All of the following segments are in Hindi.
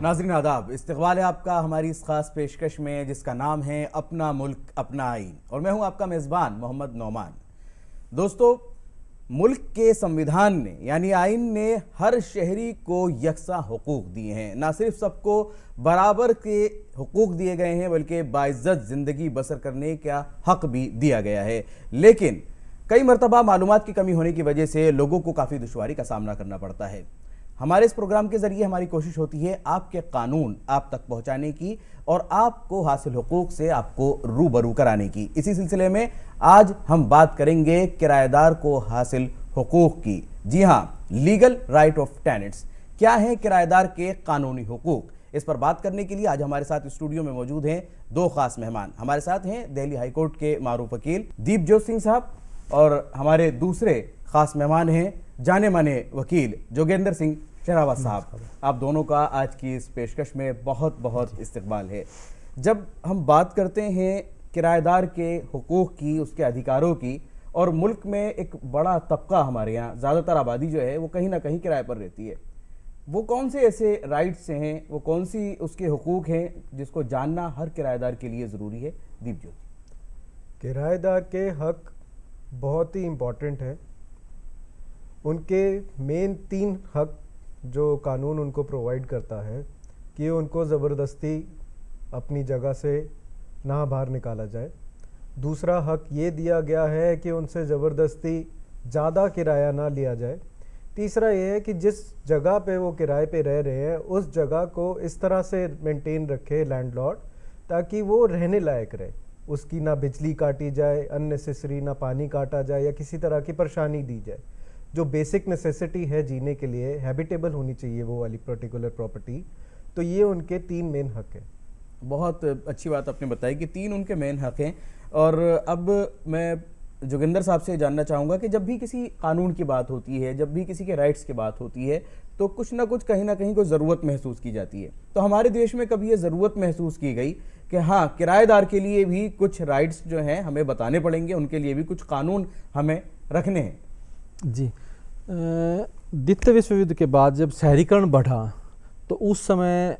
नाज़रीन आदाब, इस्तक़बाल है आपका हमारी इस खास पेशकश में जिसका नाम है अपना मुल्क अपना आइन, और मैं हूं आपका मेज़बान मोहम्मद नौमान। दोस्तों, मुल्क के संविधान ने यानी आइन ने हर शहरी को यकसा हुकूक दिए हैं। ना सिर्फ सबको बराबर के हुकूक दिए गए हैं बल्कि बाइज्जत ज़िंदगी बसर करने का हक भी दिया गया है। लेकिन कई मरतबा मालूमात की कमी होने की वजह से लोगों को काफ़ी दुश्वारी का सामना करना पड़ता है। हमारे इस प्रोग्राम के जरिए हमारी कोशिश होती है आपके कानून आप तक पहुंचाने की और आपको हासिल हुकूक से आपको रूबरू कराने की। इसी सिलसिले में आज हम बात करेंगे किराएदार को हासिल हुकूक की। जी हाँ, लीगल राइट ऑफ टेनेंट्स। क्या है किराएदार के कानूनी हुकूक? इस पर बात करने के लिए आज हमारे साथ स्टूडियो में मौजूद हैं दो खास मेहमान। हमारे साथ हैं दिल्ली हाईकोर्ट के मारूफ वकील दीपजोत सिंह साहब, और हमारे दूसरे खास मेहमान हैं जाने माने वकील जोगेंद्र सिंह शहरावत साहब। आप दोनों का आज की इस पेशकश में बहुत बहुत इस्तकबाल है। जब हम बात करते हैं किराएदार के हुकूक की, उसके अधिकारों की, और मुल्क में एक बड़ा तबका हमारे यहाँ ज़्यादातर आबादी जो है वो कहीं ना कहीं किराए पर रहती है, वो कौन से ऐसे राइट्स हैं, वो कौन सी उसके हुकूक हैं जिसको जानना हर किराएदार के लिए ज़रूरी है? दीपजोत। किराएदार के हक बहुत ही इम्पोर्टेंट है। उनके मेन 3 हक जो कानून उनको प्रोवाइड करता है कि उनको ज़बरदस्ती अपनी जगह से ना बाहर निकाला जाए। दूसरा हक ये दिया गया है कि उनसे ज़बरदस्ती ज़्यादा किराया ना लिया जाए। तीसरा ये है कि जिस जगह पे वो किराए पे रह रहे हैं उस जगह को इस तरह से मेंटेन रखे लैंडलॉर्ड ताकि वो रहने लायक रहे, उसकी ना बिजली काटी जाए, अननेसेसरी ना पानी काटा जाए या किसी तरह की परेशानी दी जाए। जो बेसिक नेसेसिटी है जीने के लिए, हैबिटेबल होनी चाहिए वो वाली पर्टिकुलर प्रॉपर्टी। तो ये उनके 3 मेन हक हैं। बहुत अच्छी बात आपने बताई कि 3 उनके मेन हक हैं। और अब मैं जोगिंदर साहब से जानना चाहूँगा कि जब भी किसी कानून की बात होती है, जब भी किसी के राइट्स की बात होती है, तो कुछ ना कुछ कहीं ना कहीं कोई ज़रूरत महसूस की जाती है। तो हमारे देश में कभी ये ज़रूरत महसूस की गई कि हाँ, किराएदार के लिए भी कुछ राइट्स जो हैं हमें बताने पड़ेंगे, उनके लिए भी कुछ कानून हमें रखने हैं? जी, द्वितीय विश्व युद्ध के बाद जब शहरीकरण बढ़ा तो उस समय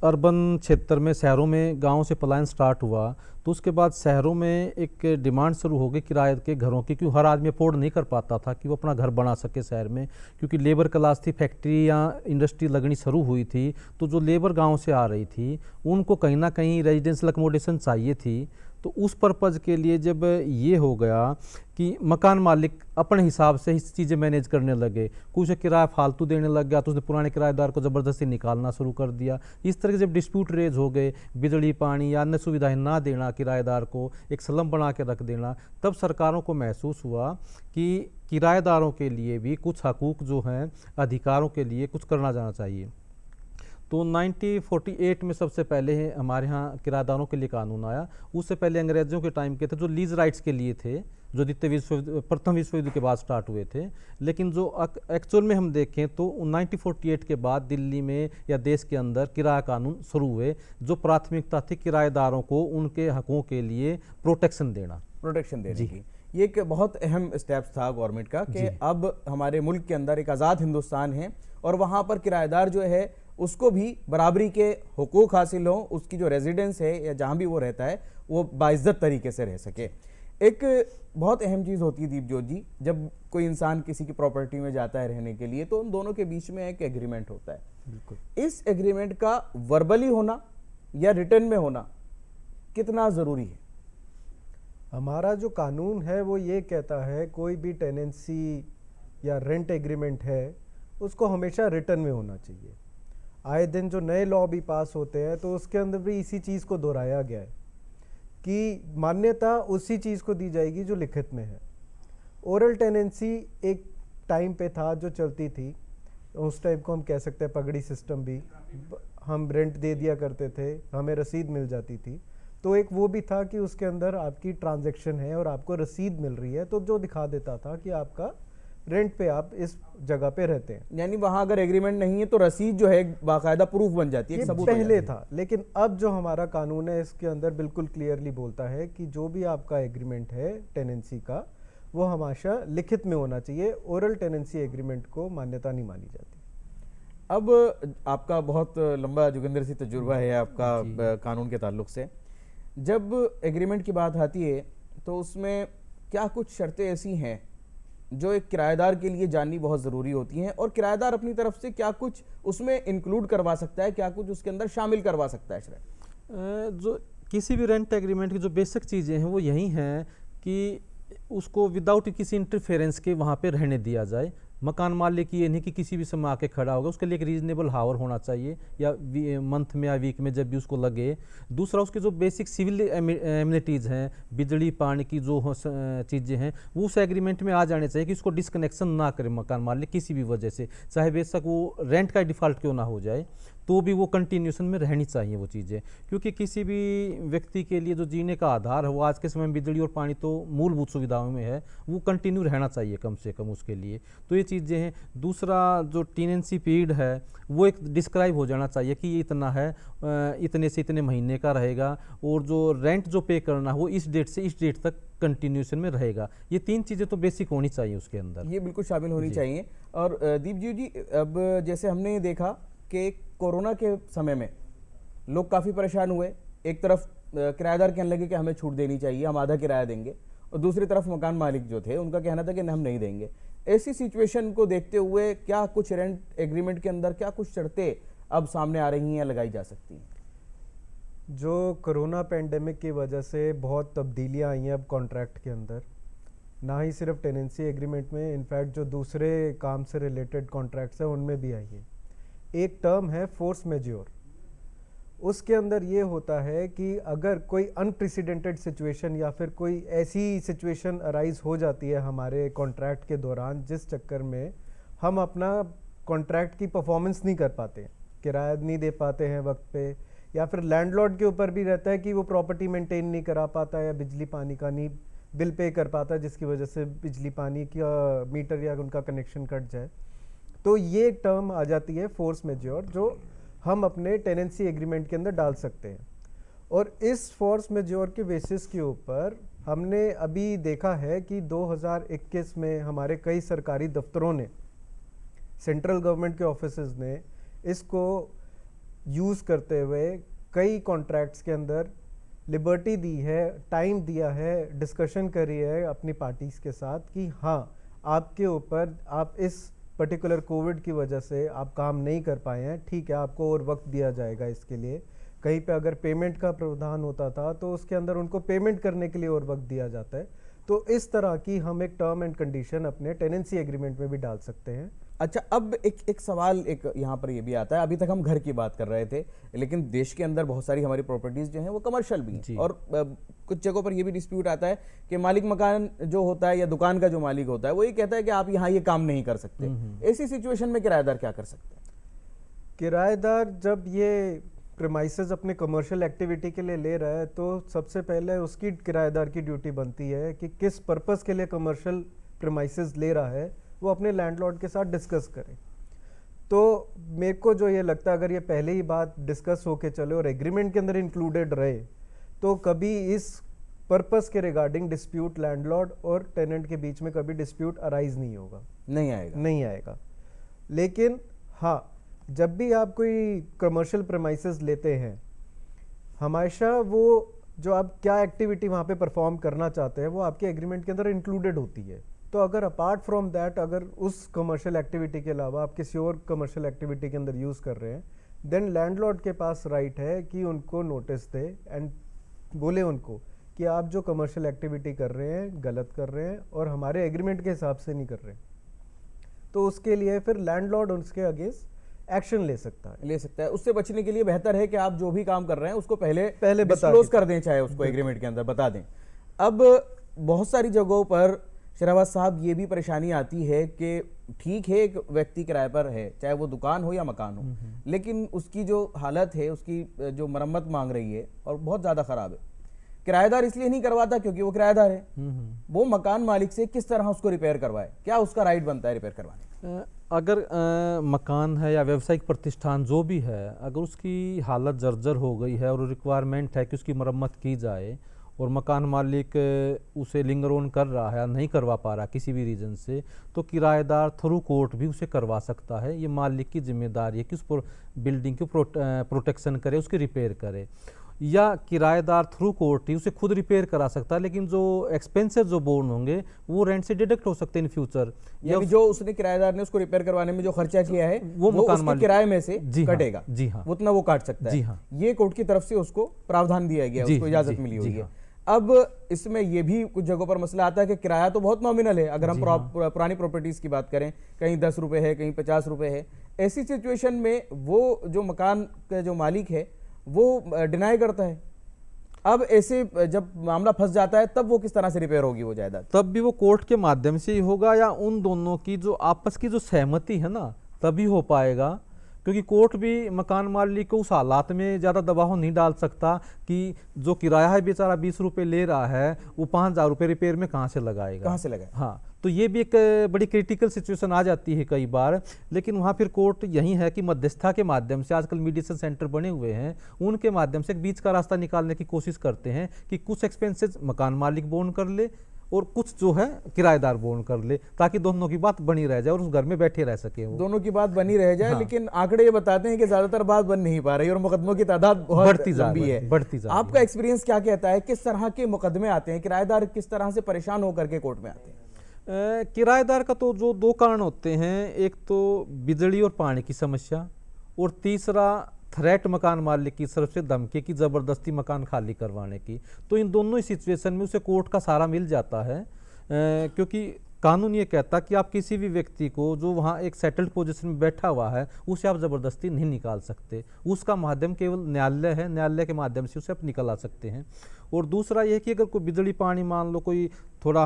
अर्बन क्षेत्र में, शहरों में गांवों से पलायन स्टार्ट हुआ। तो उसके बाद शहरों में एक डिमांड शुरू हो गई किराए के घरों की, क्योंकि हर आदमी अफोर्ड नहीं कर पाता था कि वो अपना घर बना सके शहर में, क्योंकि लेबर क्लास थी, फैक्ट्री या इंडस्ट्री लगनी शुरू हुई थी। तो जो लेबर गांव से आ रही थी उनको कहीं ना कहीं रेजिडेंशियल अकोमोडेशन चाहिए थी। तो उस पर्पज़ के लिए जब ये हो गया कि मकान मालिक अपने हिसाब से ही चीज़ें मैनेज करने लगे, कुछ किराया फालतू देने लग गया तो उसने पुराने किराएदार को ज़बरदस्ती निकालना शुरू कर दिया। इस तरह के जब डिस्प्यूट रेज हो गए, बिजली पानी या अन्य सुविधाएं ना देना, किराएदार को एक स्लम बना के रख देना, तब सरकारों को महसूस हुआ कि किराएदारों के लिए भी कुछ हकूक़ जो हैं, अधिकारों के लिए कुछ करना जाना चाहिए। तो 1948 में सबसे पहले हमारे यहाँ किराएदारों के लिए कानून आया। उससे पहले अंग्रेज़ों के टाइम के थे जो लीज राइट्स के लिए थे, जो प्रथम विश्व युद्ध के बाद स्टार्ट हुए थे। लेकिन जो एक्चुअल में हम देखें तो 1948 के बाद दिल्ली में या देश के अंदर किराया कानून शुरू हुए, जो प्राथमिकता थी किराएदारों को उनके हकों के लिए प्रोटेक्शन देने की। ये एक बहुत अहम स्टेप्स था गवर्नमेंट का कि अब हमारे मुल्क के अंदर एक आज़ाद हिंदुस्तान है और वहाँ पर किराएदार जो है उसको भी बराबरी के हुकूक हासिल हों, उसकी जो रेजिडेंस है या जहाँ भी वो रहता है वो बाइज्जत तरीके से रह सके। एक बहुत अहम चीज़ होती है दीपजोत जी, जब कोई इंसान किसी की प्रॉपर्टी में जाता है रहने के लिए तो उन दोनों के बीच में एक एग्रीमेंट होता है। बिल्कुल। इस एग्रीमेंट का वर्बली होना या रिटर्न में होना कितना ज़रूरी है? हमारा जो कानून है वो ये कहता है कोई भी टेनेंसी या रेंट एग्रीमेंट है उसको हमेशा रिटर्न में होना चाहिए। आए दिन जो नए लॉ भी पास होते हैं तो उसके अंदर भी इसी चीज़ को दोहराया गया है कि मान्यता उसी चीज़ को दी जाएगी जो लिखित में है। ओरल टेनेंसी एक टाइम पे था जो चलती थी, उस टाइप को हम कह सकते हैं पगड़ी सिस्टम भी। हम रेंट दे दिया करते थे, हमें रसीद मिल जाती थी। तो एक वो भी था कि उसके अंदर आपकी ट्रांजैक्शन है और आपको रसीद मिल रही है, तो जो दिखा देता था कि आपका रेंट पे आप इस जगह पे रहते हैं। यानी वहां अगर एग्रीमेंट नहीं है तो रसीद जो है बाकायदा प्रूफ बन जाती है, सबूत पहले था। लेकिन अब जो हमारा कानून है इसके अंदर बिल्कुल क्लियरली बोलता है कि जो भी आपका एग्रीमेंट है टेनेंसी का वो हमेशा लिखित में होना चाहिए। ओरल टेनेंसी एग्रीमेंट को मान्यता नहीं मानी जाती। अब आपका बहुत लंबा जोगिंदर सिंह तजुर्बा है आपका कानून के ताल्लुक से। जब एग्रीमेंट की बात आती है तो उसमें क्या कुछ शर्तें ऐसी हैं जो एक किराएदार के लिए जाननी बहुत ज़रूरी होती हैं, और किराएदार अपनी तरफ से क्या कुछ उसमें इंक्लूड करवा सकता है, क्या कुछ उसके अंदर शामिल करवा सकता है शरह? जो किसी भी रेंट एग्रीमेंट की जो बेसिक चीज़ें हैं वो यही हैं कि उसको विदाउट किसी इंटरफेरेंस के वहाँ पे रहने दिया जाए। मकान मालिक ये नहीं कि किसी भी समय आके खड़ा होगा, उसके लिए एक रीजनेबल हावर होना चाहिए, या मंथ में या वीक में जब भी उसको लगे। दूसरा, उसके जो बेसिक सिविल एमिनिटीज़ हैं, बिजली पानी की जो चीज़ें हैं, वो उस एग्रीमेंट में आ जाने चाहिए कि उसको डिसकनेक्शन ना करे मकान मालिक किसी भी वजह से, चाहे बेशक वो रेंट का डिफ़ॉल्ट क्यों ना हो जाए, तो भी वो कंटिन्यूशन में रहनी चाहिए वो चीज़ें। क्योंकि किसी भी व्यक्ति के लिए जो जीने का आधार है वो आज के समय में बिजली और पानी तो मूलभूत सुविधाओं में है, वो कंटिन्यू रहना चाहिए कम से कम उसके लिए। तो ये चीज़ें हैं। दूसरा, जो टेनेंसी पीरियड है वो एक डिस्क्राइब हो जाना चाहिए कि ये इतना है, इतने से इतने महीने का रहेगा, और जो रेंट जो पे करना है वो इस डेट से इस डेट तक कंटिन्यूशन में रहेगा। ये 3 चीज़ें तो बेसिक होनी चाहिए उसके अंदर, ये बिल्कुल शामिल होनी चाहिए। और दीपजी जी, अब जैसे हमने देखा कि कोरोना के समय में लोग काफ़ी परेशान हुए। एक तरफ किराएदार कहने लगे कि हमें छूट देनी चाहिए, हम आधा किराया देंगे, और दूसरी तरफ मकान मालिक जो थे उनका कहना था कि हम नहीं देंगे। ऐसी सिचुएशन को देखते हुए क्या कुछ रेंट एग्रीमेंट के अंदर क्या कुछ शर्तें अब सामने आ रही हैं या लगाई जा सकती हैं? जो कोरोना पेंडेमिक की वजह से बहुत तब्दीलियां आई हैं अब कॉन्ट्रैक्ट के अंदर, ना ही सिर्फ टेनेंसी एग्रीमेंट में, इनफैक्ट जो दूसरे काम से रिलेटेड कॉन्ट्रैक्ट्स हैं उनमें भी आई है। एक टर्म है फोर्स मेज्योर। उसके अंदर ये होता है कि अगर कोई अनप्रेसिडेंटेड सिचुएशन या फिर कोई ऐसी सिचुएशन अराइज हो जाती है हमारे कॉन्ट्रैक्ट के दौरान जिस चक्कर में हम अपना कॉन्ट्रैक्ट की परफॉर्मेंस नहीं कर पाते, किराया नहीं दे पाते हैं वक्त पे, या फिर लैंडलॉर्ड के ऊपर भी रहता है कि वो प्रॉपर्टी मेंटेन नहीं करा पाता या बिजली पानी का नहीं बिल पे कर पाता, जिसकी वजह से बिजली पानी का मीटर या उनका कनेक्शन कट जाए। तो ये एक टर्म आ जाती है फोर्स मेज्योर, जो हम अपने टेनेंसी एग्रीमेंट के अंदर डाल सकते हैं। और इस फोर्स मेज्योर के बेसिस के ऊपर हमने अभी देखा है कि 2021 में हमारे कई सरकारी दफ्तरों ने, सेंट्रल गवर्नमेंट के ऑफिसेज ने इसको यूज़ करते हुए कई कॉन्ट्रैक्ट्स के अंदर लिबर्टी दी है, टाइम दिया है, डिस्कशन करी है अपनी पार्टीज़ के साथ कि हाँ, आपके ऊपर आप इस पर्टिकुलर कोविड की वजह से आप काम नहीं कर पाए हैं, ठीक है, आपको और वक्त दिया जाएगा इसके लिए। कहीं पे अगर पेमेंट का प्रावधान होता था तो उसके अंदर उनको पेमेंट करने के लिए और वक्त दिया जाता है। तो इस तरह की हम एक टर्म एंड कंडीशन अपने टेनेंसी एग्रीमेंट में भी डाल सकते हैं। अच्छा, अब एक सवाल एक यहाँ पर ये भी आता है। अभी तक हम घर की बात कर रहे थे, लेकिन देश के अंदर बहुत सारी हमारी प्रॉपर्टीज जो हैं वो कमर्शियल भी हैं, और कुछ जगहों पर ये भी डिस्प्यूट आता है कि मालिक मकान जो होता है या दुकान का जो मालिक होता है वो ये कहता है कि आप यहाँ ये काम नहीं कर सकते। ऐसी सिचुएशन में किराएदार क्या कर सकते हैं? किराएदार जब ये प्रीमाइसेस अपने कमर्शियल एक्टिविटी के लिए ले रहा है तो सबसे पहले उसकी किराएदार की ड्यूटी बनती है कि किस पर्पस के लिए कमर्शियल प्रीमाइसेस ले रहा है वो अपने लैंडलॉर्ड के साथ डिस्कस करें। तो मेरे को जो ये लगता है, अगर ये पहले ही बात डिस्कस होके चले और एग्रीमेंट के अंदर इंक्लूडेड रहे तो कभी इस पर्पस के रिगार्डिंग डिस्प्यूट लैंडलॉर्ड और टेनेंट के बीच में कभी डिस्प्यूट अराइज नहीं होगा, नहीं आएगा। लेकिन हाँ, जब भी आप कोई कमर्शियल प्रीमाइसेस लेते हैं, हमेशा वो जो आप क्या एक्टिविटी वहाँ पे परफॉर्म करना चाहते हैं वो आपके एग्रीमेंट के अंदर इंक्लूडेड होती है। तो अगर अपार्ट फ्रॉम दैट, अगर उस कमर्शियल एक्टिविटी के अलावा आप किसी और कमर्शियल एक्टिविटी के अंदर यूज़ कर रहे हैं, देन लैंडलॉर्ड के पास राइट है कि उनको नोटिस दे एंड बोले उनको कि आप जो कमर्शियल एक्टिविटी कर रहे हैं गलत कर रहे हैं और हमारे एग्रीमेंट के हिसाब से नहीं कर रहे। तो उसके लिए फिर लैंडलॉर्ड उसके अगेंस्ट एक्शन ले सकता है। उससे बचने के लिए बेहतर है कि आप जो भी काम कर रहे हैं उसको पहले डिस्क्लोज कर दें, चाहे उसको एग्रीमेंट के अंदर बता दें। अब बहुत सारी जगहों पर शहरवाज साहब ये भी परेशानी आती है कि ठीक है, एक व्यक्ति किराए पर है, चाहे वो दुकान हो या मकान हो, लेकिन उसकी जो हालत है, उसकी जो मरम्मत मांग रही है और बहुत ज़्यादा ख़राब है। किराएदार इसलिए नहीं करवाता क्योंकि वो किराएदार है, वो मकान मालिक से किस तरह उसको रिपेयर करवाए, क्या उसका राइट बनता है रिपेयर करवाने? अगर मकान है या व्यावसायिक प्रतिष्ठान जो भी है, अगर उसकी हालत जर्जर हो गई है और रिक्वायरमेंट है कि उसकी मरम्मत की जाए और मकान मालिक उसे लिंगर ऑन कर रहा है या नहीं करवा पा रहा किसी भी रीज़न से, तो किराएदार थ्रू कोर्ट भी उसे करवा सकता है। ये मालिक की जिम्मेदारी है कि उस बिल्डिंग की प्रोटेक्शन करे, उसकी रिपेयर करे, या किराएदार थ्रू कोर्ट ही उसे खुद रिपेयर करा सकता है, लेकिन जो एक्सपेंसेस जो बोर्न होंगे वो रेंट से डिडक्ट हो सकते हैं इन फ्यूचर। यानी जो उसने किराएदार ने उसको रिपेयर करवाने में जो खर्चा किया है वो मकान उसके मालिक किराए में से जी हाँ, कटेगा। जी हाँ, उतना वो काट सकता है। जी हाँ। ये कोर्ट की तरफ से उसको प्रावधान दिया गया, जी, उसको इजाजत जी, मिली जी हुई है। हाँ। अब इसमें ये भी कुछ जगहों पर मसला आता है कि किराया तो बहुत नॉमिनल है। अगर हम पुरानी प्रॉपर्टीज की बात करें, कहीं 10 रुपए है, कहीं 50 रुपए है। ऐसी सिचुएशन में वो जो मकान का जो मालिक है वो डिनाई करता है। अब ऐसे जब मामला फंस जाता है तब वो किस तरह से रिपेयर होगी वो जायदाद? तब भी वो कोर्ट के माध्यम से ही होगा, या उन दोनों की जो आपस की जो सहमति है ना, तभी हो पाएगा। क्योंकि कोर्ट भी मकान मालिक को उस हालात में ज़्यादा दबाव नहीं डाल सकता कि जो किराया है बेचारा 20 रुपये ले रहा है, वो 5,000 रुपये रिपेयर में कहाँ से लगाएगा, कहाँ से लगाए? हाँ, तो ये भी एक बड़ी क्रिटिकल सिचुएशन आ जाती है कई बार। लेकिन वहाँ फिर कोर्ट यही है कि मध्यस्थता के माध्यम से, आजकल मीडिएशन सेंटर बने हुए हैं, उनके माध्यम से एक बीच का रास्ता निकालने की कोशिश करते हैं कि कुछ एक्सपेंसेस मकान मालिक बोन कर ले और कुछ जो है किराएदार बोन कर ले, ताकि दोनों की बात बनी रह जाए और उस घर में बैठे रह सके वो। दोनों की बात बनी रह जाए। हाँ। लेकिन आंकड़े ये बताते हैं कि ज्यादातर बात बन नहीं पा रही और मुकदमों की तादाद बहुत बढ़ती जा लंबी रही है। बढ़ती जा रही आपका एक्सपीरियंस क्या कहता है, किस तरह के मुकदमे आते हैं, किराएदार किस तरह से परेशान होकर के कोर्ट में आते हैं? किराएदार का तो जो दो कारण होते हैं, एक तो बिजली और पानी की समस्या, और तीसरा थ्रेट मकान मालिक की तरफ से धमकी की, ज़बरदस्ती मकान खाली करवाने की। तो इन दोनों ही सिचुएशन में उसे कोर्ट का सहारा मिल जाता है, क्योंकि कानून ये कहता कि आप किसी भी व्यक्ति को जो वहाँ एक सेटल्ड पोजीशन में बैठा हुआ है उसे आप ज़बरदस्ती नहीं निकाल सकते। उसका माध्यम केवल न्यायालय है, न्यायालय के माध्यम से उसे आप निकला सकते हैं। और दूसरा यह कि अगर कोई बिजली पानी, मान लो कोई थोड़ा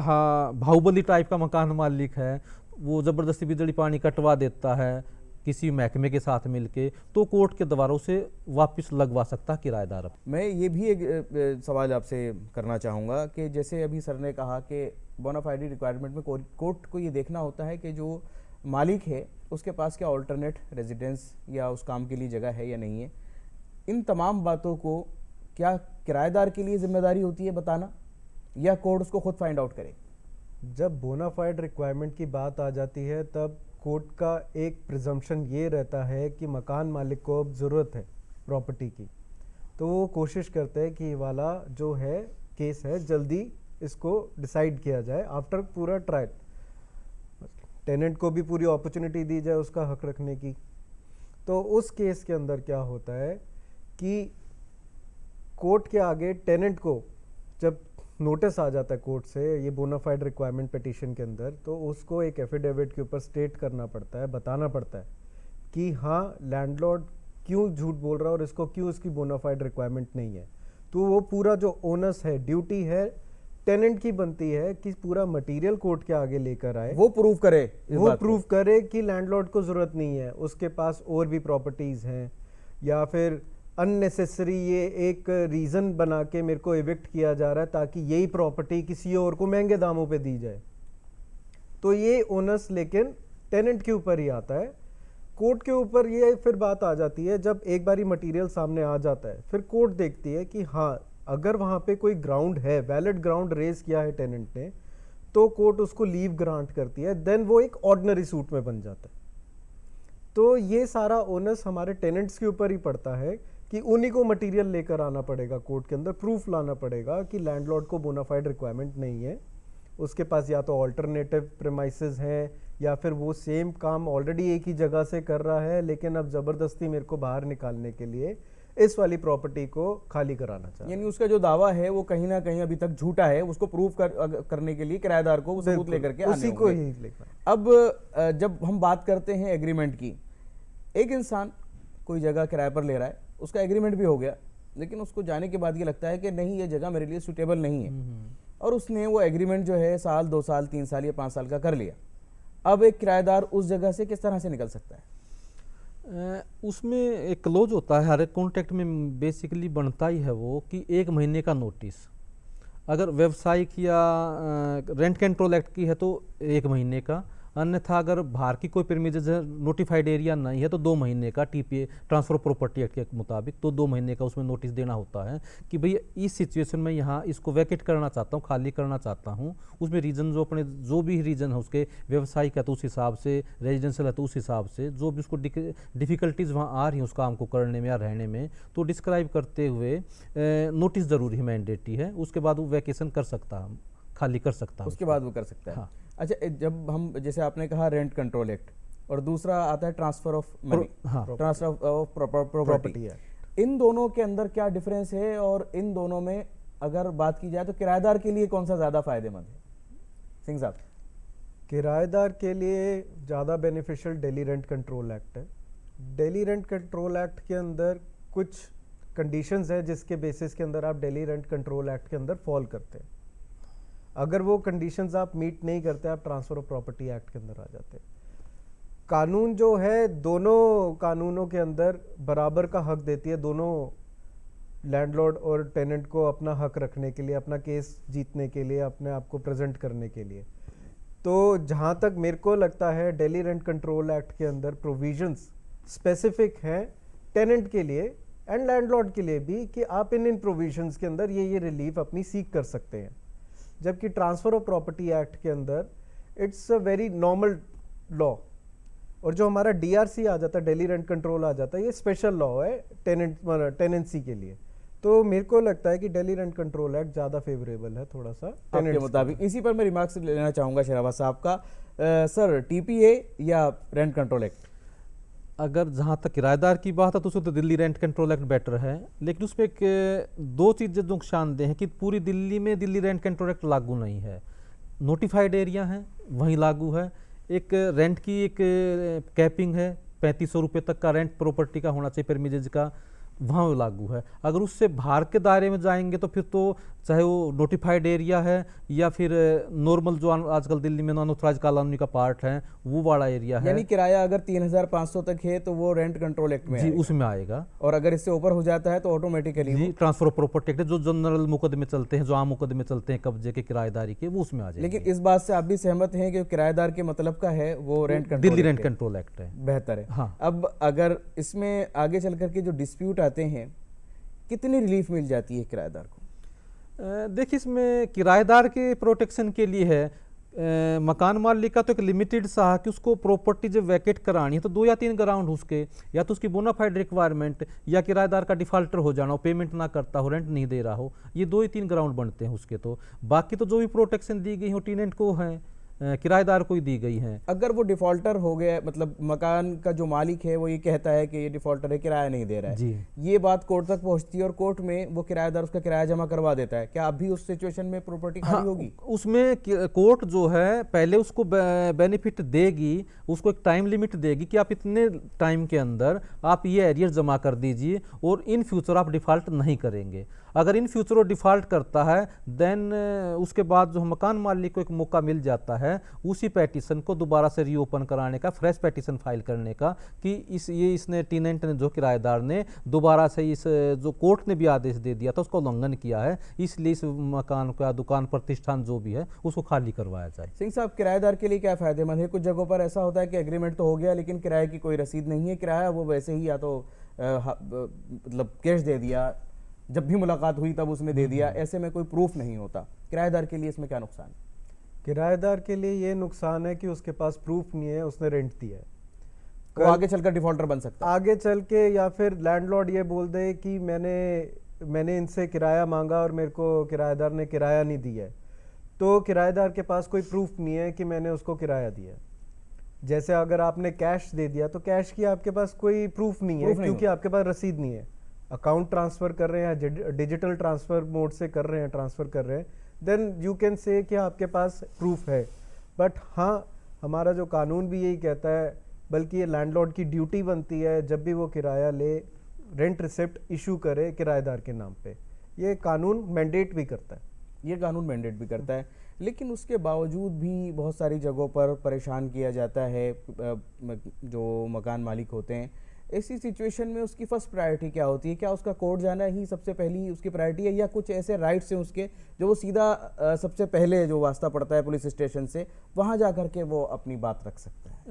बाहुबली टाइप का मकान मालिक है, वो ज़बरदस्ती बिजली पानी कटवा देता है किसी महकमे के साथ मिलके, तो कोर्ट के द्वारा उसे वापस लगवा सकता है किराएदार। मैं ये भी एक सवाल आपसे करना चाहूँगा कि जैसे अभी सर ने कहा कि बोनाफाइड रिक्वायरमेंट में कोर्ट को ये देखना होता है कि जो मालिक है उसके पास क्या ऑल्टरनेट रेजिडेंस या उस काम के लिए जगह है या नहीं है। इन तमाम बातों को क्या किराएदार के लिए जिम्मेदारी होती है बताना, या कोर्ट उसको खुद फाइंड आउट करे? जब बोनाफाइड रिक्वायरमेंट की बात आ जाती है तब कोर्ट का एक प्रिजम्पशन ये रहता है कि मकान मालिक को अब ज़रूरत है प्रॉपर्टी की, तो वो कोशिश करते हैं कि ये वाला जो है केस है जल्दी इसको डिसाइड किया जाए आफ्टर पूरा ट्रायल। टेनेंट को भी पूरी अपॉर्चुनिटी दी जाए उसका हक रखने की। तो उस केस के अंदर क्या होता है कि कोर्ट के आगे टेनेंट को जब नोटिस आ जाता है कोर्ट से ये बोनाफाइड रिक्वायरमेंट पिटीशन के अंदर, तो उसको एक एफिडेविट के ऊपर स्टेट करना पड़ता है, बताना पड़ता है कि हाँ लैंडलॉर्ड क्यों झूठ बोल रहा है और इसको क्यों इसकी बोनाफाइड रिक्वायरमेंट नहीं है। तो वो पूरा जो ओनस है, ड्यूटी है, टेनेंट की बनती है कि पूरा मटेरियल कोर्ट के आगे लेकर आए, वो प्रूव करे, वो प्रूव करे कि लैंडलॉर्ड को जरूरत नहीं है, उसके पास और भी प्रॉपर्टीज हैं, या फिर अननेसेसरी ये एक रीज़न बना के मेरे को इविक्ट किया जा रहा है ताकि यही प्रॉपर्टी किसी और को महंगे दामों पे दी जाए। तो ये ओनस लेकिन टेनेंट के ऊपर ही आता है। कोर्ट के ऊपर ये फिर बात आ जाती है जब एक बारी मटेरियल सामने आ जाता है, फिर कोर्ट देखती है कि हाँ अगर वहाँ पे कोई ग्राउंड है, वैलिड ग्राउंड रेज किया है टेनेंट ने, तो कोर्ट उसको लीव ग्रांट करती है, देन वो एक ऑर्डिनरी सूट में बन जाता है। तो ये सारा ओनस हमारे टेनेंट्स के ऊपर ही पड़ता है कि उन्हीं को मटेरियल लेकर आना पड़ेगा कोर्ट के अंदर, प्रूफ लाना पड़ेगा कि लैंडलॉर्ड को बोनाफाइड रिक्वायरमेंट नहीं है, उसके पास या तो ऑल्टरनेटिव प्रेमाइसेस हैं या फिर वो सेम काम ऑलरेडी एक ही जगह से कर रहा है लेकिन अब ज़बरदस्ती मेरे को बाहर निकालने के लिए इस वाली प्रॉपर्टी को खाली कराना चाहिए। यानी उसका जो दावा है वो कहीं ना कहीं अभी तक झूठा है, उसको प्रूफ करने के लिए किराएदार को सबूत लेकर के उसी को ही लेकर। अब जब हम बात करते हैं एग्रीमेंट की, एक इंसान कोई जगह किराए पर ले रहा है, उसका एग्रीमेंट भी हो गया, लेकिन उसको जाने के बाद ये लगता है कि नहीं ये जगह मेरे लिए सूटेबल नहीं है, और उसने वो एग्रीमेंट जो है 1 साल 2 साल 3 साल या 5 साल का कर लिया। अब एक किराएदार उस जगह से किस तरह से निकल सकता है? उसमें एक क्लोज होता है, हर एक कॉन्ट्रैक्ट में बेसिकली बनता ही है वो कि 1 महीने का नोटिस। अगर व्यवसायिक या रेंट कंट्रोल एक्ट की है तो 1 महीने का, अन्यथा अगर बाहर की कोई प्रीमिसेस नोटिफाइड एरिया नहीं है तो 2 महीने का टीपीए ट्रांसफर प्रॉपर्टी एक्ट के मुताबिक तो 2 महीने का उसमें नोटिस देना होता है कि भैया इस सिचुएशन में यहाँ इसको वैकेट करना चाहता हूँ, खाली करना चाहता हूँ। उसमें रीजन जो अपने जो भी रीजन है उसके, व्यवसायिक है तो उस हिसाब से, रेजिडेंशियल है तो उस हिसाब से, जो भी उसको डिफिकल्टीज वहाँ आ रही हैं उस काम को करने में या रहने में, तो डिस्क्राइब करते हुए नोटिस जरूरी है, मैंडेटरी है। उसके बाद वो वैकेशन कर सकता है, खाली कर सकता है, उसके बाद वो कर सकता है। हाँ। अच्छा, जब हम जैसे आपने कहा रेंट कंट्रोल एक्ट और दूसरा आता है ट्रांसफर ऑफ मनी, हाँ। ट्रांसफर ऑफ प्रॉपर्टी, प्रॉपर्टी है। इन दोनों के अंदर क्या डिफरेंस है और इन दोनों में अगर बात की जाए तो किराएदार के लिए कौन सा ज्यादा फायदेमंद है? सिंह साहब। किराएदार के लिए ज़्यादा beneficial Delhi rent control act है। दिल्ली रेंट कंट्रोल एक्ट के अंदर कुछ कंडीशंस है जिसके बेसिस के अंदर आप दिल्ली रेंट कंट्रोल एक्ट के अंदर फॉल करते हैं। अगर वो कंडीशंस आप मीट नहीं करते, आप ट्रांसफर ऑफ प्रॉपर्टी एक्ट के अंदर आ जाते हैं। कानून जो है दोनों कानूनों के अंदर बराबर का हक देती है, दोनों लैंडलॉर्ड और टेनेंट को अपना हक रखने के लिए, अपना केस जीतने के लिए, अपने आप को प्रेजेंट करने के लिए। तो जहाँ तक मेरे को लगता है दिल्ली रेंट कंट्रोल एक्ट के अंदर प्रोविजंस स्पेसिफिक हैं टेनेंट के लिए एंड लैंडलॉर्ड के लिए भी कि आप इन प्रोविजंस के अंदर ये रिलीफ अपनी सीख कर सकते हैं। जबकि ट्रांसफर ऑफ प्रॉपर्टी एक्ट के अंदर it's a very normal law, और जो हमारा डीआरसी आ जाता है, दिल्ली रेंट कंट्रोल आ जाता है, ये स्पेशल लॉ है टेनेंसी के लिए। तो मेरे को लगता है कि दिल्ली रेंट कंट्रोल एक्ट ज़्यादा फेवरेबल है थोड़ा सा आपके मुताबिक। इसी पर मैं रिमार्क्स लेना चाहूँगा शहराबाद साहब का। सर, टीपीए या रेंट कंट्रोल एक्ट? अगर जहाँ तक किराएदार की बात है तो उसमें तो Delhi rent control act better है, लेकिन उसमें एक दो चीज़ें जो नुकसानदेह हैं कि पूरी दिल्ली में दिल्ली रेंट कंट्रोल एक्ट लागू नहीं है। नोटिफाइड एरिया है वहीं लागू है। एक रेंट की एक कैपिंग है, 3500 रुपये तक का रेंट प्रॉपर्टी का होना चाहिए प्रीमिसेस का, वहाँ वो लागू है। अगर उससे बाहर के दायरे में जाएंगे तो फिर तो चाहे वो नोटिफाइड एरिया है या फिर नॉर्मल जो आजकल दिल्ली में अनऑथराइज्ड कॉलोनी का पार्ट है वो वाला एरिया है, यानी किराया अगर 3500 तक है तो वो रेंट कंट्रोल एक्ट में जी आएगा। उसमें आएगा। और अगर इससे ऊपर हो जाता है तो ऑटोमेटिकली जी ट्रांसफर ऑफ प्रॉपर्टी एक्ट जो जनरल मुकदमे चलते हैं, जो आम मुकदमे चलते हैं कब्जे के, किराएदारी के, वो उसमें आ जाएंगे। लेकिन इस बात से आप भी सहमत हैं कि किराएदार के मतलब का है वो rent control Delhi rent act है। कंट्रोल एक्ट है, बेहतर है। हाँ। अब अगर इसमें आगे चल करके जो डिस्प्यूट आते हैं, कितनी रिलीफ मिल जाती है किराएदार को? देखिए इसमें किराएदार के प्रोटेक्शन के लिए है मकान मालिक का तो एक लिमिटेड सा है कि उसको प्रॉपर्टी जब वैकेट करानी है तो 2 या 3 ग्राउंड उसके, या तो उसकी बोनाफाइड रिक्वायरमेंट या किराएदार का डिफॉल्टर हो जाना हो, पेमेंट ना करता हो, रेंट नहीं दे रहा हो, ये 2 या 3 ग्राउंड बनते हैं उसके। तो बाकी तो जो भी प्रोटेक्शन दी गई हो टेनेंट को है, किराएदार को ही दी गई है। अगर वो डिफॉल्टर हो गया, मतलब मकान का जो मालिक है वो ये कहता है कि ये डिफॉल्टर है, किराया नहीं दे रहा है, जी। ये बात कोर्ट तक पहुंचती है और कोर्ट में वो किराएदार उसका किराया जमा करवा देता है, क्या अभी उस सिचुएशन में प्रॉपर्टी खाली होगी? उसमें कोर्ट जो है पहले उसको बेनिफिट देगी, उसको एक टाइम लिमिट देगी कि आप इतने टाइम के अंदर आप ये एरियर जमा कर दीजिए और इन फ्यूचर आप डिफॉल्ट नहीं करेंगे। अगर इन फ्यूचर वो डिफॉल्ट करता है देन उसके बाद जो मकान मालिक को एक मौका मिल जाता है उसी पैटिशन को दोबारा से रीओपन कराने का, फ्रेश पैटिशन फाइल करने का कि इसने टेनेंट ने, जो किराएदार ने दोबारा से इस जो कोर्ट ने भी आदेश दे दिया था उसका उल्लंघन किया है, इसलिए इस मकान का, दुकान, प्रतिष्ठान जो भी है उसको खाली करवाया जाए। सिंह साहब, किराएदार के लिए क्या फायदेमंद है? कुछ जगहों पर ऐसा होता है कि एग्रीमेंट तो हो गया लेकिन किराए की कोई रसीद नहीं है, किराया वो वैसे ही या तो मतलब कैश दे दिया, जब भी मुलाकात हुई तब उसने दे दिया, ऐसे में कोई प्रूफ नहीं होता। किराएदार के लिए इसमें क्या नुकसान है? किराएदार के लिए ये नुकसान है कि उसके पास प्रूफ नहीं है, उसने रेंट दिया है। वो आगे चलकर डिफॉल्टर बन सकता है। आगे चल के या फिर लैंडलॉर्ड ये बोल दे कि मैंने इनसे किराया मांगा और मेरे को किराएदार ने किराया नहीं दिया है, तो किराएदार के पास कोई प्रूफ नहीं है कि मैंने उसको किराया दिया। जैसे अगर आपने कैश दे दिया तो कैश की आपके पास कोई प्रूफ नहीं है क्योंकि आपके पास रसीद नहीं है। अकाउंट ट्रांसफर कर रहे हैं, डिजिटल ट्रांसफर मोड से कर रहे हैं, ट्रांसफर कर रहे हैं, देन यू कैन से कि आपके पास प्रूफ है। बट हाँ, हमारा जो कानून भी यही कहता है, बल्कि ये लैंडलॉर्ड की ड्यूटी बनती है जब भी वो किराया ले, रेंट रिसिप्ट इशू करे किराएदार के नाम पे। ये कानून मैंडेट भी करता है, ये कानून मैंडेट भी करता है, लेकिन उसके बावजूद भी बहुत सारी जगहों पर परेशान किया जाता है जो मकान मालिक होते हैं। ऐसी सिचुएशन में उसकी फर्स्ट प्रायोरिटी क्या होती है? क्या उसका कोर्ट जाना ही सबसे पहली उसकी प्रायोरिटी है, या कुछ ऐसे राइट्स हैं उसके जो वो सीधा सबसे पहले जो वास्ता पड़ता है पुलिस स्टेशन से, वहाँ जा कर के वो अपनी बात रख सकता है?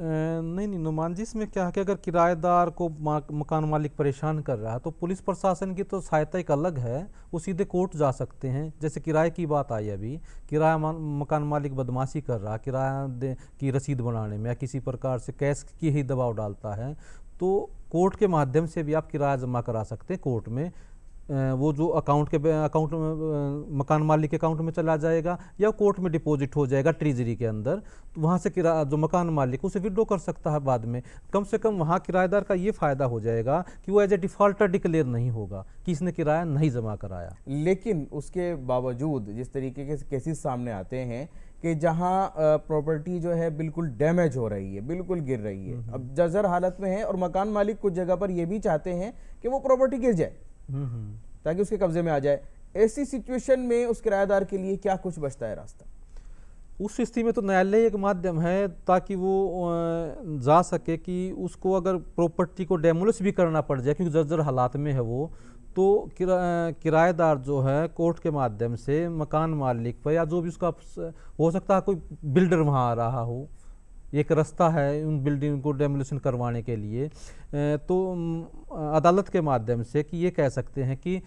नहीं नहीं नुमान जी, इसमें क्या है कि अगर किराएदार को मकान मालिक परेशान कर रहा है तो पुलिस प्रशासन की तो सहायता एक अलग है, वो सीधे कोर्ट जा सकते हैं। जैसे किराए की बात आई अभी, मकान मालिक बदमाशी कर रहा है, किराया की रसीद बनाने में या किसी प्रकार से कैश की ही दबाव डालता है, तो कोर्ट के माध्यम से भी आप किराया जमा करा सकते हैं कोर्ट में। वो जो अकाउंट में मकान मालिक के अकाउंट में चला जाएगा या कोर्ट में डिपॉजिट हो जाएगा ट्रेजरी के अंदर, तो वहाँ से किराया जो मकान मालिक उसे विड्रॉ कर सकता है बाद में। कम से कम वहाँ किराएदार का ये फ़ायदा हो जाएगा कि वो एज ए डिफ़ॉल्टर डिक्लेयर नहीं होगा कि इसने किराया नहीं जमा कराया। लेकिन उसके बावजूद जिस तरीके के केसेस सामने आते हैं कि जहां प्रॉपर्टी जो है बिल्कुल डैमेज हो रही है, बिल्कुल गिर रही है, अब जर्जर हालत में है, और मकान मालिक कुछ जगह पर ये भी चाहते हैं कि वो प्रॉपर्टी गिर जाए ताकि उसके कब्जे में आ जाए, ऐसी सिचुएशन में उस किराएदार के लिए क्या कुछ बचता है रास्ता? उस स्थिति में तो न्यायालय एक माध्यम है ताकि वो जा सके कि उसको अगर प्रॉपर्टी को डेमोलिश भी करना पड़ जाए क्योंकि जर्जर हालात में है वो, तो किराएदार जो है कोर्ट के माध्यम से मकान मालिक पर या जो भी उसका हो सकता है कोई बिल्डर वहाँ आ रहा हो, एक रास्ता है उन बिल्डिंग को डेमोलिशन करवाने के लिए, तो अदालत के माध्यम से कि ये कह सकते हैं कि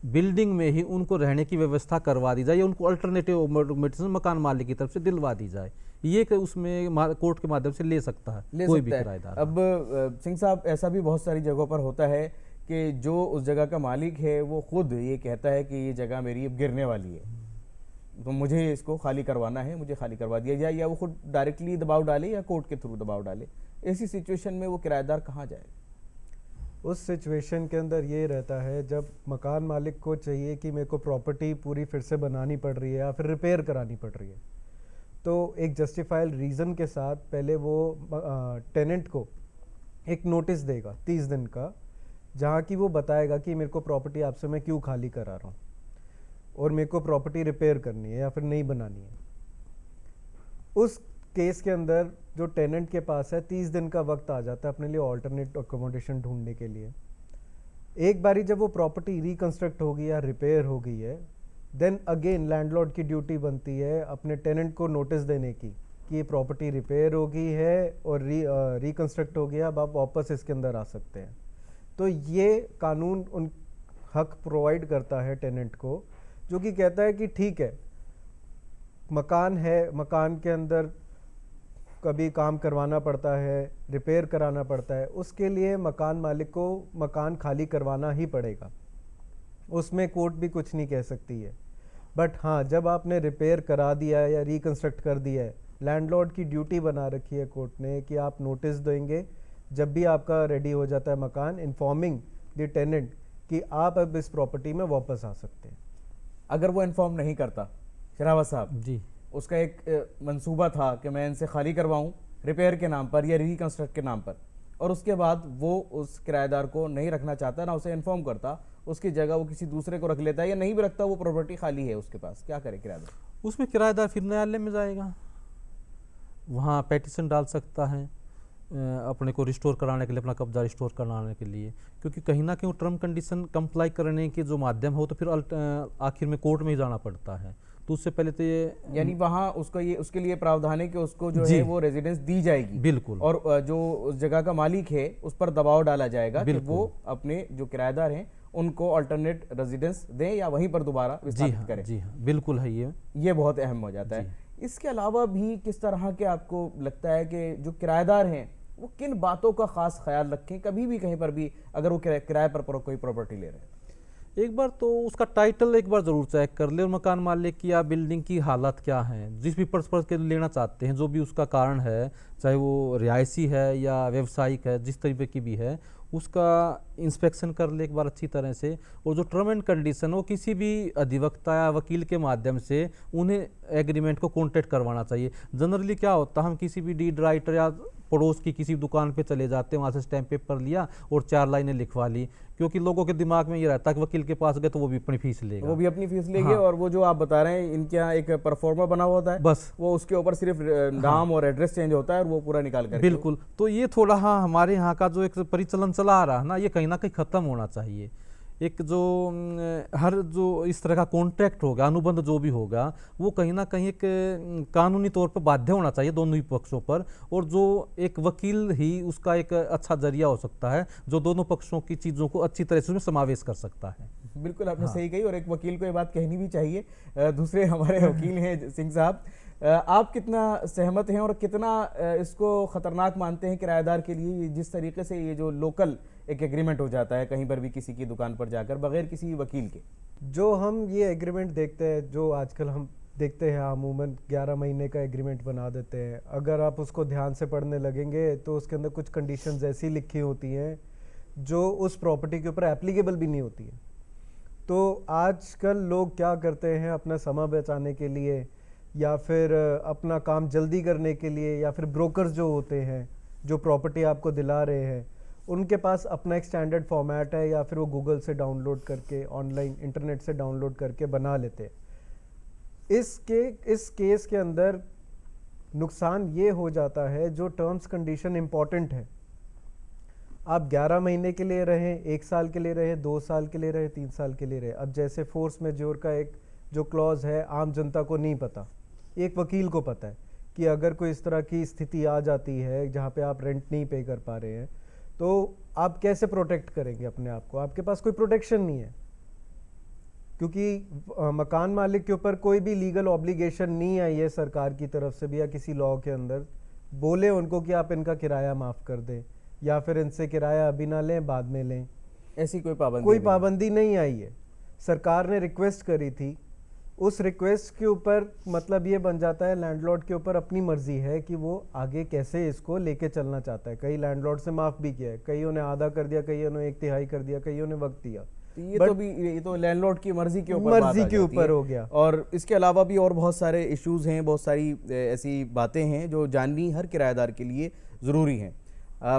बिल्डिंग में ही उनको रहने की व्यवस्था करवा दी जाए या उनको अल्टरनेटिव मेडिसिन मकान मालिक की तरफ से दिलवा दी जाए, ये उसमें कोर्ट के माध्यम से ले सकता है कोई भी किराएदार। अब सिंह साहब, ऐसा भी बहुत सारी जगहों पर होता है कि जो उस जगह का मालिक है वो खुद ये कहता है कि ये जगह मेरी अब गिरने वाली है, तो मुझे इसको खाली करवाना है, मुझे खाली करवा दिया जाए, या वो खुद डायरेक्टली दबाव डाले या कोर्ट के थ्रू दबाव डाले। ऐसी सिचुएशन में वो किराएदार कहाँ जाएगा? उस सिचुएशन के अंदर ये रहता है जब मकान मालिक को चाहिए कि मेरे को प्रॉपर्टी पूरी फिर से बनानी पड़ रही है या फिर रिपेयर करानी पड़ रही है, तो एक जस्टिफाइड रीज़न के साथ पहले वो टेनेंट को एक नोटिस देगा 30 दिन का, जहाँ की वो बताएगा कि मेरे को प्रॉपर्टी आपसे मैं क्यों खाली करा रहा हूँ और मेरे को प्रॉपर्टी रिपेयर करनी है या फिर नहीं बनानी है। उस केस के अंदर जो टेनेंट के पास है 30 दिन का वक्त आ जाता है अपने लिए ऑल्टरनेट अकोमोडेशन ढूंढने के लिए। एक बारी जब वो प्रॉपर्टी रिकंस्ट्रक्ट होगी या रिपेयर हो गई है, देन अगेन लैंडलॉर्ड की ड्यूटी बनती है अपने टेनेंट को नोटिस देने की कि ये प्रॉपर्टी रिपेयर हो गई है और रिकंस्ट्रक्ट हो गया, अब आप वापस इसके अंदर आ सकते हैं। तो ये कानून उन हक प्रोवाइड करता है टेनेंट को, जो कि कहता है कि ठीक है, मकान है, मकान के अंदर कभी काम करवाना पड़ता है, रिपेयर कराना पड़ता है, उसके लिए मकान मालिक को मकान खाली करवाना ही पड़ेगा, उसमें कोर्ट भी कुछ नहीं कह सकती है। बट हाँ, जब आपने रिपेयर करा दिया है या रिकंस्ट्रक्ट कर दिया है, लैंडलॉर्ड की ड्यूटी बना रखी है कोर्ट ने कि आप नोटिस देंगे जब भी आपका रेडी हो जाता है मकान, इन्फॉर्मिंग द टेनेंट कि आप अब इस प्रॉपर्टी में वापस आ सकते हैं। अगर वो इन्फॉर्म नहीं करता शरावत साहब जी, उसका एक मंसूबा था कि मैं इनसे खाली करवाऊं रिपेयर के नाम पर या रिकंस्ट्रक्ट के नाम पर, और उसके बाद वो उस किराएदार को नहीं रखना चाहता, ना उसे इन्फॉर्म करता, उसकी जगह वो किसी दूसरे को रख लेता है या नहीं भी रखता, वो प्रॉपर्टी खाली है उसके पास, क्या करे किराएदार? उसमें किराएदार फिर न्यायालय में जाएगा, वहाँ पेटिशन डाल सकता है अपने को रिस्टोर कराने के लिए, अपना कब्जा रिस्टोर कराने के लिए, क्योंकि कहीं ना कहीं टर्म कंडीशन कंप्लाई करने के जो माध्यम हो तो फिर आखिर में कोर्ट में ही जाना पड़ता है। तो उससे पहले तो ये यानी वहाँ उसको ये उसके लिए प्रावधान है कि उसको जो है वो रेजिडेंस दी जाएगी, बिल्कुल, और जो उस जगह का मालिक है उस पर दबाव डाला जाएगा कि वो अपने जो किराएदार हैं उनको अल्टरनेट रेजिडेंस दें या वहीं पर दोबारा विस्थापित करें। जी हाँ, बिल्कुल है, ये बहुत अहम हो जाता है। इसके अलावा भी किस तरह के आपको लगता है कि जो किराएदार हैं वो किन बातों का खास ख्याल रखें कभी भी कहीं पर भी अगर वो किराए पर कोई प्रॉपर्टी ले रहे हैं? एक बार तो उसका टाइटल एक बार ज़रूर चेक कर ले, और मकान मालिक की या बिल्डिंग की हालत क्या है, जिस भी पर्पस के लेना चाहते हैं, जो भी उसका कारण है, चाहे वो रिहायशी है या व्यवसायिक है, जिस तरीके की भी है, उसका इंस्पेक्शन कर ले एक बार अच्छी तरह से। और जो टर्म एंड कंडीशन वो किसी भी अधिवक्ता या वकील के माध्यम से उन्हें एग्रीमेंट को कॉन्टेक्ट करवाना चाहिए। जनरली क्या होता है, हम किसी भी डीड राइटर या पड़ोस की किसी दुकान पे चले जाते हैं, वहाँ से स्टैम्प पेपर लिया और 4 लाइनें लिखवा ली, क्योंकि लोगों के दिमाग में ये रहता है कि वकील के पास गए तो वो भी अपनी फीस लेगा। वो भी अपनी फीस लेंगे। हाँ। और वो जो आप बता रहे हैं, इनके यहाँ एक परफॉर्मा बना हुआ होता है, बस वो उसके ऊपर सिर्फ नाम और एड्रेस चेंज होता है और वो पूरा निकाल कर बिल्कुल। तो ये थोड़ा, हाँ, हमारे यहाँ का जो एक परिचलन चला आ रहा है ना, ये कहीं ना कहीं खत्म होना चाहिए। एक जो हर जो इस तरह का कॉन्ट्रैक्ट होगा, अनुबंध जो भी होगा, वो कहीं ना कहीं एक कानूनी तौर पर बाध्य होना चाहिए दोनों ही पक्षों पर, और जो एक वकील ही उसका एक अच्छा जरिया हो सकता है जो दोनों पक्षों की चीज़ों को अच्छी तरह से उसमें समावेश कर सकता है। बिल्कुल आपने सही कही, और एक वकील को ये बात कहनी भी चाहिए। दूसरे हमारे वकील हैं सिंह साहब, आप कितना सहमत हैं और कितना इसको खतरनाक मानते हैं किराएदार के लिए, जिस तरीके से ये जो लोकल एक एग्रीमेंट हो जाता है कहीं पर भी किसी की दुकान पर जाकर बगैर किसी वकील के? जो हम ये एग्रीमेंट देखते हैं, जो आजकल हम देखते हैं, अमूमन 11 महीने का एग्रीमेंट बना देते हैं। अगर आप उसको ध्यान से पढ़ने लगेंगे तो उसके अंदर कुछ कंडीशंस ऐसी लिखी होती हैं जो उस प्रॉपर्टी के ऊपर एप्लीकेबल भी नहीं होती है। तो आजकल लोग क्या करते हैं, अपना समय बचाने के लिए या फिर अपना काम जल्दी करने के लिए, या फिर ब्रोकर्स जो होते हैं जो प्रॉपर्टी आपको दिला रहे हैं, उनके पास अपना एक स्टैंडर्ड फॉर्मेट है, या फिर वो गूगल से डाउनलोड करके, ऑनलाइन इंटरनेट से डाउनलोड करके बना लेते हैं। इस केस के अंदर नुकसान ये हो जाता है, जो टर्म्स कंडीशन इम्पॉर्टेंट है, आप 11 महीने के लिए रहें, 1 साल के लिए रहें, 2 साल के लिए रहें, 3 साल के लिए रहें, अब जैसे फोर्स मेजोर का एक जो क्लॉज है, आम जनता को नहीं पता, एक वकील को पता है कि अगर कोई इस तरह की स्थिति आ जाती है जहाँ पे आप रेंट नहीं पे कर पा रहे हैं, तो आप कैसे प्रोटेक्ट करेंगे अपने आप को? आपके पास कोई प्रोटेक्शन नहीं है, क्योंकि मकान मालिक के ऊपर कोई भी लीगल ऑब्लिगेशन नहीं आई है सरकार की तरफ से भी, या किसी लॉ के अंदर बोले उनको कि आप इनका किराया माफ़ कर दें, या फिर इनसे किराया अभी ना लें, बाद में लें। ऐसी कोई पाबंदी नहीं आई है। सरकार ने रिक्वेस्ट करी थी, उस रिक्वेस्ट के ऊपर मतलब ये बन जाता है लैंडलॉर्ड के ऊपर अपनी मर्जी है कि वो आगे कैसे इसको लेके चलना चाहता है। कई लैंडलॉर्ड से माफ़ भी किया है, कईयों ने आधा कर दिया, कईयों ने 1/3 कर दिया, कईयों ने वक्त दिया। ये तो लैंडलॉर्ड की मर्जी के ऊपर हो गया। और इसके अलावा भी और बहुत सारे इश्यूज हैं, बहुत सारी ऐसी बातें हैं जो जाननी हर किराएदार के लिए ज़रूरी हैं।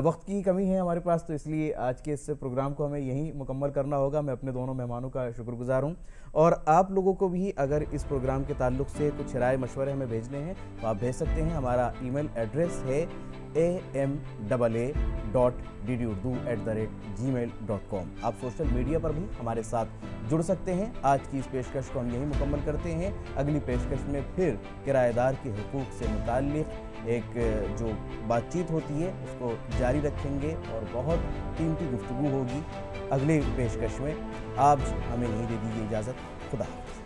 वक्त की कमी है हमारे पास, तो इसलिए आज के इस प्रोग्राम को हमें यहीं मुकम्मल करना होगा। मैं अपने दोनों मेहमानों का शुक्रगुजार हूं, और आप लोगों को भी अगर इस प्रोग्राम के ताल्लुक से कुछ राय मशवरे हमें भेजने हैं तो आप भेज सकते हैं। हमारा ईमेल एड्रेस है amaa.ddurdu@gmail.com। आप सोशल मीडिया पर भी हमारे साथ जुड़ सकते हैं। आज की इस पेशकश को हम यहीं मुकम्मल करते हैं। अगली पेशकश में फिर किराएदार के हुकूक से मुताल्लिक़ एक जो बातचीत होती है उसको जारी रखेंगे, और बहुत कीमती गुफ्तगू होगी अगले पेशकश में। आप हमें यहीं दे दीजिए इजाज़त। खुदा हाफ़िज़।